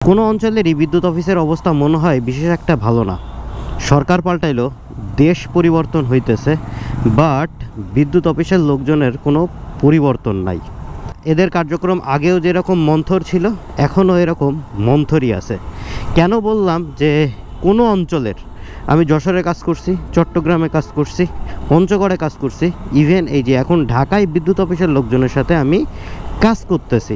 কোনো অঞ্চলেরই বিদ্যুৎ অফিসের অবস্থা মনে হয় বিশেষ একটা ভালো না। সরকার পাল্টাইলো, দেশ পরিবর্তন হইতেছে, বাট বিদ্যুৎ অফিসের লোকজনের কোনো পরিবর্তন নাই। এদের কার্যক্রম আগেও যেরকম মন্থর ছিল, এখনও এরকম মন্থরই আছে। কেন বললাম যে কোনো অঞ্চলের, আমি যশোরে কাজ করছি, চট্টগ্রামে কাজ করছি, পঞ্চগড়ে কাজ করছি, ইভেন এই যে এখন ঢাকায় বিদ্যুৎ অফিসের লোকজনের সাথে আমি কাজ করতেছি,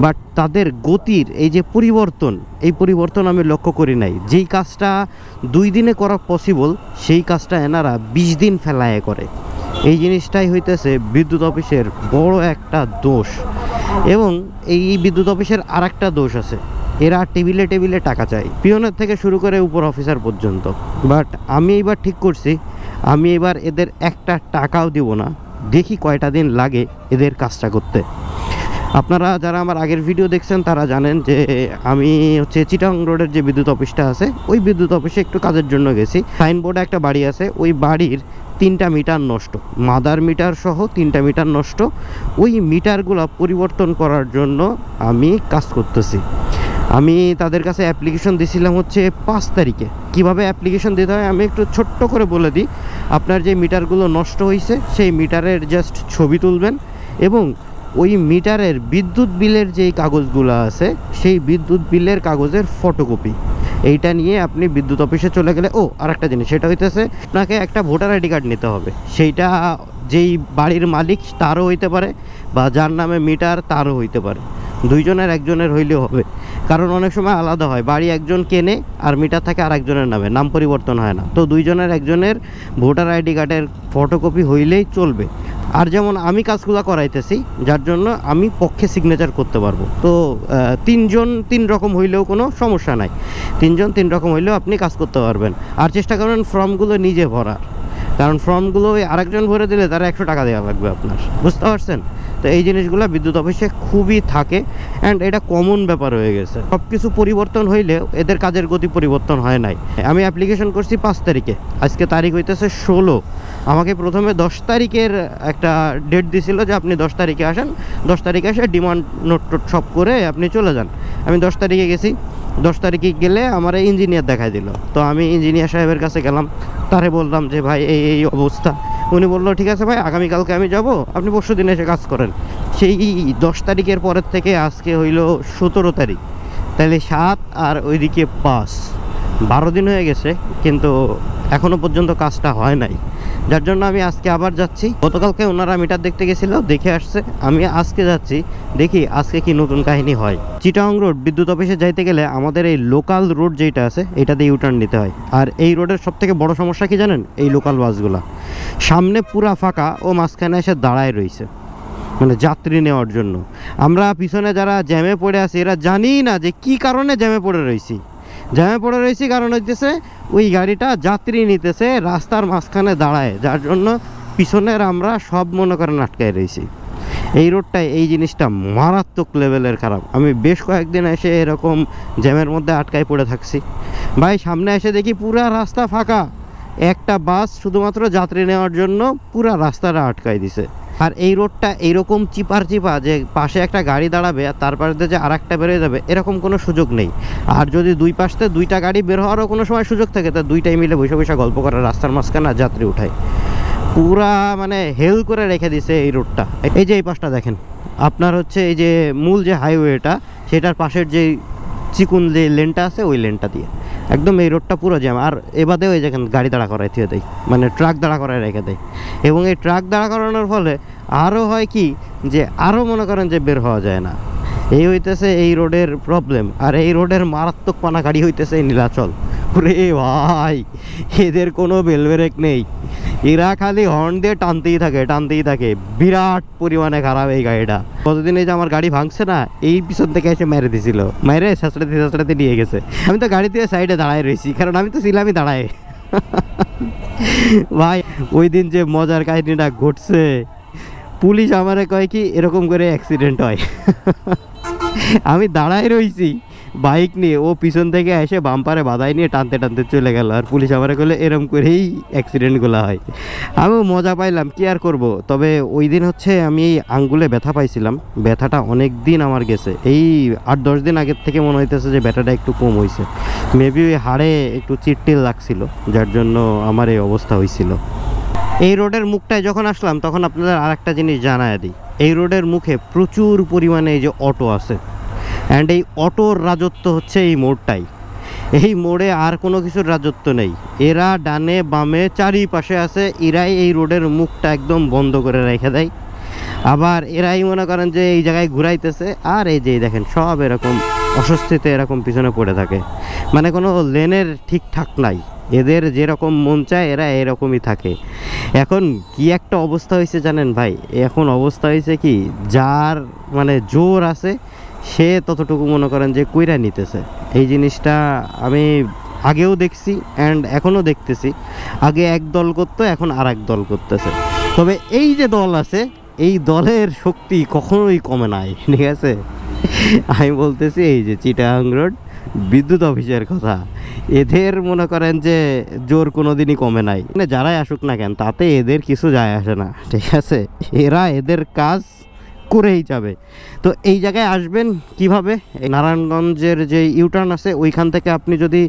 বাট তাদের গতির এই যে পরিবর্তন, এই পরিবর্তন আমি লক্ষ্য করি নাই। যেই কাজটা 2 দিনে করা পসিবল, সেই কাজটা এনারা 20 দিন ফেলায় করে। এই জিনিসটাই হইতেছে বিদ্যুৎ অফিসের বড় একটা দোষ। এবং এই বিদ্যুৎ অফিসের আর একটা দোষ আছে, এরা টেবিলে টেবিলে টাকা চায়, পিয়নের থেকে শুরু করে উপর অফিসার পর্যন্ত। বাট আমি এবার ঠিক করছি, আমি এবার এদের একটা টাকাও দিব না, দেখি কয়টা দিন লাগে এদের কাজটা করতে। আপনারা যারা আমার আগের ভিডিও দেখছেন তারা জানেন যে আমি হচ্ছে চিটাং রোডের যে বিদ্যুৎ অফিসটা আছে, ওই বিদ্যুৎ অফিসে একটু কাজের জন্য গেছি। সাইনবোর্ডে একটা বাড়ি আছে, ওই বাড়ির 3টা মিটার নষ্ট, মাদার মিটার সহ 3টা মিটার নষ্ট। ওই মিটারগুলো পরিবর্তন করার জন্য আমি কাজ করতেছি। আমি তাদের কাছে অ্যাপ্লিকেশন দিয়েছিলাম হচ্ছে 5 তারিখে। কিভাবে অ্যাপ্লিকেশন দিতে হয় আমি একটু ছোট্ট করে বলে দিই। আপনার যে মিটারগুলো নষ্ট হয়েছে সেই মিটারের জাস্ট ছবি তুলবেন, এবং ওই মিটারের বিদ্যুৎ বিলের যেই কাগজগুলো আছে সেই বিদ্যুৎ বিলের কাগজের ফটোকপি, এইটা নিয়ে আপনি বিদ্যুৎ অফিসে চলে গেলে, আর একটা জিনিস, সেটা হইতেছে আপনাকে একটা ভোটার আইডি কার্ড নিতে হবে। সেইটা যেই বাড়ির মালিক তারও হইতে পারে, বা যার নামে মিটার তারও হইতে পারে। 2 জনের একজনের হইলেও হবে, কারণ অনেক সময় আলাদা হয়। বাড়ি একজন কেনে আর মিটার থাকে আর একজনের নামে, নাম পরিবর্তন হয় না। তো 2 জনের একজনের ভোটার আইডি কার্ডের ফটোকপি হইলেই চলবে। আর যেমন আমি কাজগুলো করাইতেছি, যার জন্য আমি পক্ষে সিগনেচার করতে পারবো। তো 3 জন 3 রকম হইলেও কোনো সমস্যা নাই, 3 জন 3 রকম হইলেও আপনি কাজ করতে পারবেন। আর চেষ্টা করবেন ফর্মগুলো নিজে ভরার, কারণ ফর্মগুলো আরেকজন ভরে দিলে তারা 100 টাকা দেওয়া লাগবে আপনার, বুঝতে পারছেন? তো এই জিনিসগুলো বিদ্যুৎ অফিসে খুবই থাকে, অ্যান্ড এটা কমন ব্যাপার হয়ে গেছে। সব কিছু পরিবর্তন হইলেও এদের কাজের গতি পরিবর্তন হয় নাই। আমি অ্যাপ্লিকেশন করছি 5 তারিখে, আজকে তারিখ হইতেছে 16। আমাকে প্রথমে 10 তারিখের একটা ডেট দিছিল যে আপনি 10 তারিখে আসেন, 10 তারিখে এসে ডিমান্ড নোট টোট সব করে আপনি চলে যান। আমি 10 তারিখে গেছি, 10 তারিখে গেলে আমার ইঞ্জিনিয়ার দেখাই দিল। তো আমি ইঞ্জিনিয়ার সাহেবের কাছে গেলাম, তারে বললাম যে ভাই এই অবস্থা। উনি বললো ঠিক আছে ভাই, আগামীকালকে আমি যাব, আপনি পরশু দিন এসে কাজ করেন। সেই 10 তারিখের পরের থেকে আজকে হইল 17 তারিখ, তাহলে 7 আর ওইদিকে 5, 12 দিন হয়ে গেছে, কিন্তু এখনও পর্যন্ত কাজটা হয় নাই। যার জন্য আমি আজকে আবার যাচ্ছি। গতকালকে ওনারা মিটার দেখতে গেছিল, দেখে আসছে। আমি আজকে যাচ্ছি, দেখি আজকে কি নতুন কাহিনী হয়। চিটাং রোড বিদ্যুৎ অফিসে যাইতে গেলে আমাদের এই লোকাল রোড যেটা আছে এটা দিয়ে ইউটার্ন নিতে হয়। আর এই রোডের সবথেকে বড় সমস্যা কি জানেন? এই লোকাল বাসগুলা সামনে পুরা ফাঁকা, ও মাঝখানে এসে দাঁড়ায় রয়েছে, মানে যাত্রী নেওয়ার জন্য। আমরা পিছনে যারা জ্যামে পড়ে আছি, এরা জানি না যে কি কারণে জ্যামে পড়ে রয়েছি। কারণ হইতেছে ওই গাড়িটা যাত্রী নিতেছে, রাস্তার মাঝখানে দাঁড়ায়, যার জন্য পিছনের আমরা সব মনে করেন আটকায় রয়েছি। এই রোডটায় এই জিনিসটা মারাত্মক লেভেলের খারাপ। আমি বেশ কয়েকদিন এসে এরকম জ্যামের মধ্যে আটকায় পড়ে থাকছি। ভাই সামনে এসে দেখি পুরা রাস্তা ফাঁকা, একটা বাস শুধুমাত্র যাত্রী নেওয়ার জন্য পুরা রাস্তাটা আটকায় দিছে। আর এই রোডটা এইরকম চিপা যে পাশে একটা গাড়ি দাঁড়াবে আর তার পাশে যে আর একটা বেরোয় যাবে, এরকম কোনো সুযোগ নেই। আর যদি দুই পাশে 2টা গাড়ি বের হওয়ারও কোনো সময় সুযোগ থাকে, তা 2টাই মিলে বসে গল্প করে রাস্তার মাঝখানে যাত্রী উঠায়। পুরা মানে হেল করে রেখে দিছে এই রোডটা। এই যে এই পাশটা দেখেন, আপনার হচ্ছে এই যে মূল যে হাইওয়েটা, সেটার পাশের যে চিকুন যে লেনটা আছে, ওই লেনটা দিয়ে একদম এই রোডটা পুরো জ্যাম। আর এবারেও এই যেখানে গাড়ি দাঁড়া করাই দিয়ে দেয়, মানে ট্রাক দাঁড়া করায় রেখে দেয়। এবং এই ট্রাক দাঁড়া করানোর ফলে আরও হয় কি, যে আরও মনে করেন যে বের হওয়া যায় না। এই হইতেছে এই রোডের প্রবলেম। আর এই রোডের মারাত্মক পানা গাড়ি হইতেছে নীলাচল। রে ভাই, এদের কোনো বেল ব্রেক নেই, এরা খালি হর্ন দিয়ে টানতেই থাকে। বিরাট পরিমাণে খারাপ এই গাড়িটা। কতদিন এই যে আমার গাড়ি ভাঙছে না, এই পিছন থেকে এসে মেরে দিছিল, মেরে সাঁচড়াতে নিয়ে গেছে। আমি তো গাড়ি দিয়ে সাইডে দাঁড়ায় রয়েছি, কারণ আমি তো ছিলামই দাঁড়ায়। ভাই ওই দিন যে মজার কাহিনীটা ঘটছে, পুলিশ আমারে কয় কি এরকম করে অ্যাক্সিডেন্ট হয়। আমি দাঁড়ায় রয়েছি, বাইক নিয়ে ও পিছন থেকে এসে বাম্পারে বাধাই নিয়ে টানতে টানতে চলে গেল, আর পুলিশ আমার করলে এরম করেই অ্যাক্সিডেন্টগুলো হয়। আমিও মজা পাইলাম, কি আর করব। তবে ওই দিন হচ্ছে আমি এই আঙ্গুলে ব্যথা পাইছিলাম, ব্যথাটা অনেক দিন আমার গেছে, এই 8-10 দিন আগের থেকে মনে হইতেছে যে ব্যথাটা একটু কম হয়েছে। মেবি ওই হাড়ে একটু চিটটিল লাগছিল, যার জন্য আমার এই অবস্থা হয়েছিল। এই রোডের মুখটায় যখন আসলাম তখন আপনাদের আর একটা জিনিস জানায় দিই, এই রোডের মুখে প্রচুর পরিমাণে এই যে অটো আছে, অ্যান্ড এই অটোর রাজত্ব হচ্ছে এই মোড়টাই। এই মোড়ে আর কোনো কিছুর রাজত্ব নেই, এরা ডানে বামে চারিপাশে আছে, এরাই এই রোডের মুখটা একদম বন্ধ করে রেখে দেয়। আবার এরাই মনে করেন যে এই জায়গায় ঘুরাইতেছে, আর এই যে দেখেন সব এরকম অস্বস্তিতে এরকম পিছনে পড়ে থাকে, মানে কোনো লেনের ঠিকঠাক নাই, এদের যেরকম মন চায় এরা এরকমই থাকে। এখন কি একটা অবস্থা হয়েছে জানেন ভাই, এখন অবস্থা হয়েছে কি, যার মানে জোর আছে সে ততটুকু মনে করেন যে কইরা নিতেছে। এই জিনিসটা আমি আগেও দেখছি অ্যান্ড এখনও দেখতেছি। আগে এক দল করতো, এখন আর এক দল করতেছে। তবে এই যে দল আছে, এই দলের শক্তি কখনোই কমে নাই, ঠিক আছে। আমি বলতেছি এই যে চিটাগাং রোড বিদ্যুৎ অফিসের কথা, এদের মনে করেন যে জোর কোনো দিনই কমে নাই, মানে যারাই আসুক না কেন তাতে এদের কিছু যায় আসে না, ঠিক আছে। এরা এদের কাজ করেই যাবে। তো এই জায়গায় আসবেন কিভাবে, নারায়ণগঞ্জের যে ইউটার্ন আছে ওইখান থেকে আপনি যদি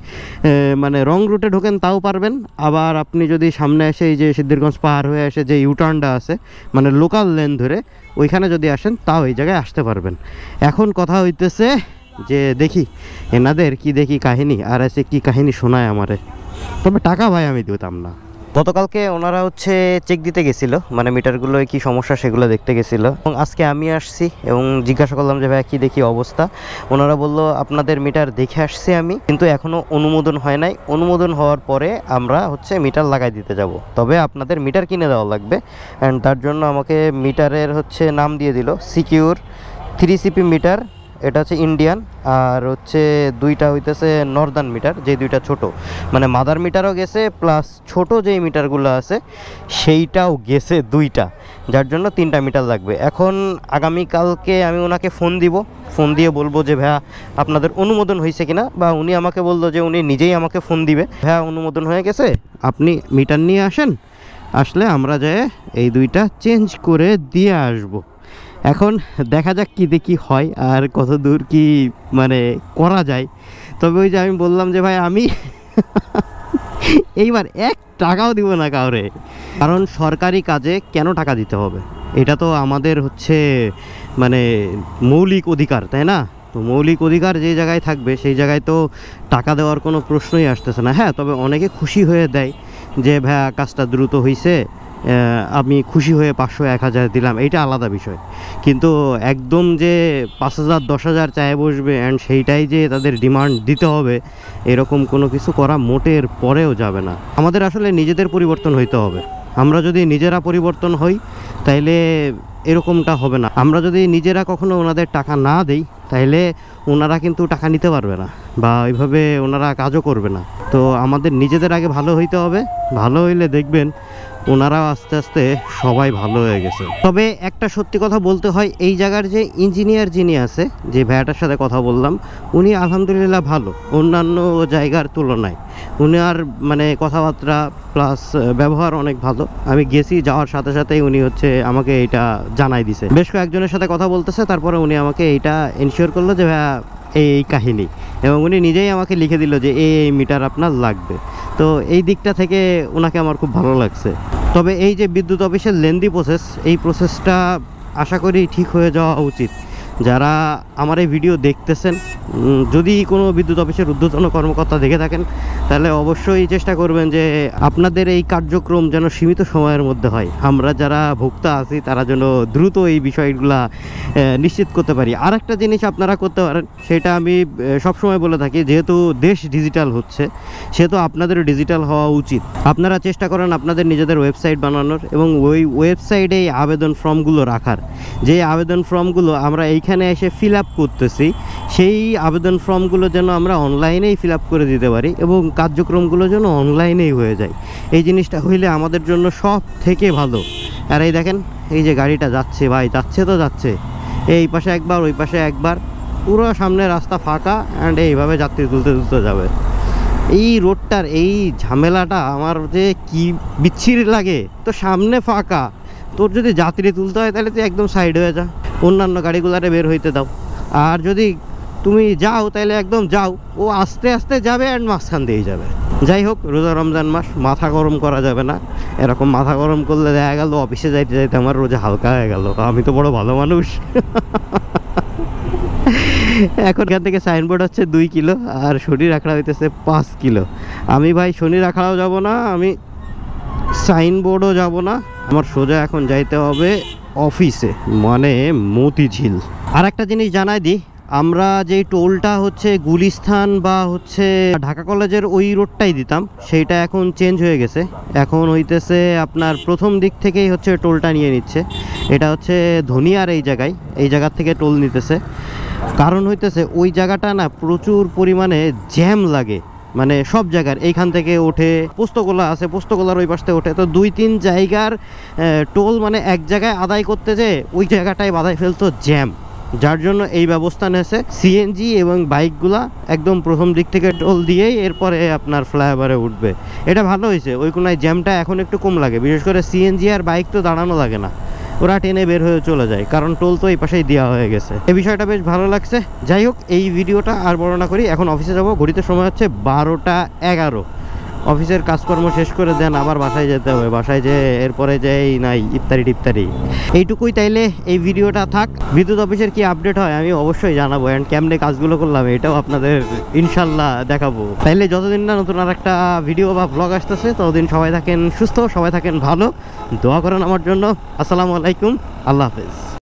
মানে রং রুটে ঢোকেন তাও পারবেন, আবার আপনি যদি সামনে এসে এই যে সিদ্ধিরগঞ্জ পাহাড় হয়ে এসে যে ইউটার্নটা আছে মানে লোকাল লেন ধরে ওইখানে যদি আসেন তাও এই জায়গায় আসতে পারবেন। এখন কথা হইতেছে যে দেখি এনাদের কি দেখি কাহিনী, আর এসে কি কাহিনী শোনায় আমারে। তবে টাকা ভাই আমি দিতাম না। গতকালকে ওনারা হচ্ছে চেক দিতে গেছিলো, মানে মিটারগুলো কি সমস্যা সেগুলো দেখতে গেছিলো, এবং আজকে আমি আসছি এবং জিজ্ঞাসা করলাম যে ভাই কি দেখি অবস্থা। ওনারা বললো আপনাদের মিটার দেখে আসছি আমি, কিন্তু এখনও অনুমোদন হয় নাই, অনুমোদন হওয়ার পরে আমরা হচ্ছে মিটার লাগাই দিতে যাব। তবে আপনাদের মিটার কিনে দেওয়া লাগবে, অ্যান্ড তার জন্য আমাকে মিটারের হচ্ছে নাম দিয়ে দিল সিকিউর 3CP মিটার, এটা হচ্ছে ইন্ডিয়ান, আর হচ্ছে দুইটা হইতেছে নর্দার্ন মিটার, যে দুইটা ছোট, মানে মাদার মিটারও গেছে প্লাস ছোট যেই মিটারগুলো আছে সেইটাও গেছে দুইটা, যার জন্য 3টা মিটার লাগবে। এখন আগামীকালকে আমি ওনাকে ফোন দিব, ফোন দিয়ে বলবো যে ভাইয়া আপনাদের অনুমোদন হয়েছে কিনা, বা উনি আমাকে বললো যে উনি নিজেই আমাকে ফোন দিবে, ভাইয়া অনুমোদন হয়ে গেছে আপনি মিটার নিয়ে আসেন, আসলে আমরা যাই এই দুইটা চেঞ্জ করে দিয়ে আসবো। এখন দেখা যাক কী দেখি হয় আর কত দূর কি মানে করা যায়। তবে ওই যে আমি বললাম যে ভাই আমি এইবার 1 টাকাও দিব না কাউরে, কারণ সরকারি কাজে কেন টাকা দিতে হবে, এটা তো আমাদের হচ্ছে মানে মৌলিক অধিকার, তাই না। তো মৌলিক অধিকার যে জায়গায় থাকবে সেই জায়গায় তো টাকা দেওয়ার কোনো প্রশ্নই আসতেছে না। হ্যাঁ, তবে অনেকে খুশি হয়ে দেয় যে ভাইয়া কাজটা দ্রুত হয়েছে, আমি খুশি হয়ে 500-1000 দিলাম, এইটা আলাদা বিষয়। কিন্তু একদম যে 5000 10,000 চায় বসবে অ্যান্ড সেইটাই যে তাদের ডিমান্ড দিতে হবে, এরকম কোনো কিছু করা মোটের পরেও যাবে না। আমাদের আসলে নিজেদের পরিবর্তন হইতে হবে। আমরা যদি নিজেরা পরিবর্তন হই তাইলে এরকমটা হবে না। আমরা যদি নিজেরা কখনো ওনাদের টাকা না দেই তাইলে ওনারা কিন্তু টাকা নিতে পারবে না, বা ওইভাবে ওনারা কাজও করবে না। তো আমাদের নিজেদের আগে ভালো হইতে হবে, ভালো হইলে দেখবেন ওনারাও আস্তে আস্তে সবাই ভালো হয়ে গেছে। তবে একটা সত্যি কথা বলতে হয়, এই জায়গার যে ইঞ্জিনিয়ার যিনি আছে, যে ভাইয়াটার সাথে কথা বললাম, উনি আলহামদুলিল্লাহ ভালো, অন্যান্য জায়গার তুলনায় উনি আর মানে কথাবার্তা প্লাস ব্যবহার অনেক ভালো। আমি গেছি, যাওয়ার সাথে সাথেই উনি হচ্ছে আমাকে এইটা জানাই দিছে। বেশ কয়েকজনের সাথে কথা বলতেছে, তারপরে উনি আমাকে এইটা এনশিওর করলো যে ভাইয়া এই কাহিনী, এবং উনি নিজেই আমাকে লিখে দিল যে এই মিটার আপনার লাগবে। তো এই দিকটা থেকে ওনাকে আমার খুব ভালো লাগছে। তবে এই যে বিদ্যুৎ অফিসের লেন্দি প্রসেস, এই প্রসেসটা আশা করি ঠিক হয়ে যাওয়া উচিত। যারা আমার এই ভিডিও দেখতেছেন, যদি কোনো বিদ্যুৎ অফিসের ঊর্ধ্বতন কর্মকর্তা দেখে থাকেন তাহলে অবশ্যই চেষ্টা করবেন যে আপনাদের এই কার্যক্রম যেন সীমিত সময়ের মধ্যে হয়। আমরা যারা ভোক্তা আছি তারা যেন দ্রুত এই বিষয়গুলা নিশ্চিত করতে পারি। আর একটা জিনিস আপনারা করতে পারেন, সেটা আমি সবসময় বলে থাকি, যেহেতু দেশ ডিজিটাল হচ্ছে সেহেতু আপনাদেরও ডিজিটাল হওয়া উচিত। আপনারা চেষ্টা করেন আপনাদের নিজেদের ওয়েবসাইট বানানোর, এবং ওই ওয়েবসাইটে এই আবেদন ফর্মগুলো রাখার। যে আবেদন ফর্মগুলো আমরা এইখানে এসে ফিল আপ করতেছি, সেই আবেদন ফর্মগুলো যেন আমরা অনলাইনেই ফিল আপ করে দিতে পারি এবং কার্যক্রমগুলো যেন অনলাইনেই হয়ে যায়। এই জিনিসটা হইলে আমাদের জন্য সব থেকে ভালো। আর এই দেখেন এই যে গাড়িটা যাচ্ছে, ভাই যাচ্ছে তো যাচ্ছে, এই পাশে একবার ওই পাশে একবার, পুরো সামনে রাস্তা ফাঁকা, অ্যান্ড এইভাবে যাত্রী তুলতে তুলতে যাবে। এই রোডটার এই ঝামেলাটা আমার যে কি বিচ্ছিরি লাগে। তো সামনে ফাঁকা, তোর যদি যাত্রী তুলতে হয় তাহলে তুই একদম সাইড হয়ে যা, অন্যান্য গাড়িগুলারে বের হইতে দাও। আর যদি তুমি যাও তাহলে একদম যাও, ও আস্তে আস্তে যাবে অ্যান্ড মাঝখান দিয়েই যাবে। যাই হোক, রোজা রমজান মাস, মাথা গরম করা যাবে না। এরকম মাথা গরম করলে দেখা গেল অফিসে যাইতে যাইতে আমার রোজা হালকা হয়ে গেল। আমি তো বড় ভালো মানুষ। এখন এখান থেকে সাইনবোর্ড হচ্ছে 2 কিলো, আর শরীর আখড়া হইতেছে 5 কিলো। আমি ভাই শরীর আখড়াও যাব না, আমি সাইনবোর্ডও যাব না। আমার সোজা এখন যাইতে হবে অফিসে, মানে মতিঝিল। আর একটা জিনিস জানাই দিই, আমরা যেই টোলটা হচ্ছে গুলিস্তান বা হচ্ছে ঢাকা কলেজের ওই রোডটাই দিতাম, সেইটা এখন চেঞ্জ হয়ে গেছে। এখন হইতেছে আপনার প্রথম দিক থেকেই হচ্ছে টোলটা নিয়ে নিচ্ছে। এটা হচ্ছে ধনিয়ার এই জায়গার থেকে টোল নিতেছে। কারণ হইতেছে ওই জায়গাটা না প্রচুর পরিমাণে জ্যাম লাগে, মানে সব জায়গার এইখান থেকে ওঠে, পোস্তগোলা আছে, পোস্তগোলার ওই পাশ থেকে ওঠে। তো 2-3 জায়গার টোল মানে এক জায়গায় আদায় করতে যে ওই জায়গাটায় বাধায় ফেলতো জ্যাম, যার জন্য এই ব্যবস্থা নিয়েছে। সিএনজি এবং বাইকগুলা একদম প্রথম দিক থেকে টোল দিয়েই এরপরে আপনার ফ্লাইওভারে উঠবে। এটা ভালো হয়েছে, ওই কোনায় জ্যামটা এখন একটু কম লাগে। বিশেষ করে সিএনজি আর বাইক তো দাঁড়ানো লাগে না, ওরা টেনে বের হয়ে চলে যায়, কারণ টোল তো এই পাশেই দেওয়া হয়ে গেছে। এই বিষয়টা বেশ ভালো লাগছে। যাই হোক, এই ভিডিওটা আর বর্ণনা করি। এখন অফিসে যাব, ঘড়িতে সময় হচ্ছে 12টা 11। অফিসের কাজকর্ম শেষ করে দেন আবার বাসায় যেতে হবে। বাসায় যে এরপরে যেই নাই ইফতারি টিফতারি, এইটুকুই। তাইলে এই ভিডিওটা থাক। বিদ্যুৎ অফিসের কি আপডেট হয় আমি অবশ্যই জানাবো, অ্যান্ড কেমনে কাজগুলো করলাম এটাও আপনাদের ইনশাল্লাহ দেখাবো। তাইলে যতদিন না নতুন আর একটা ভিডিও বা ব্লগ আসতেছে, ততদিন সবাই থাকেন সুস্থ, সবাই থাকেন ভালো, দোয়া করেন আমার জন্য। আসসালামু আলাইকুম, আল্লাহ হাফেজ।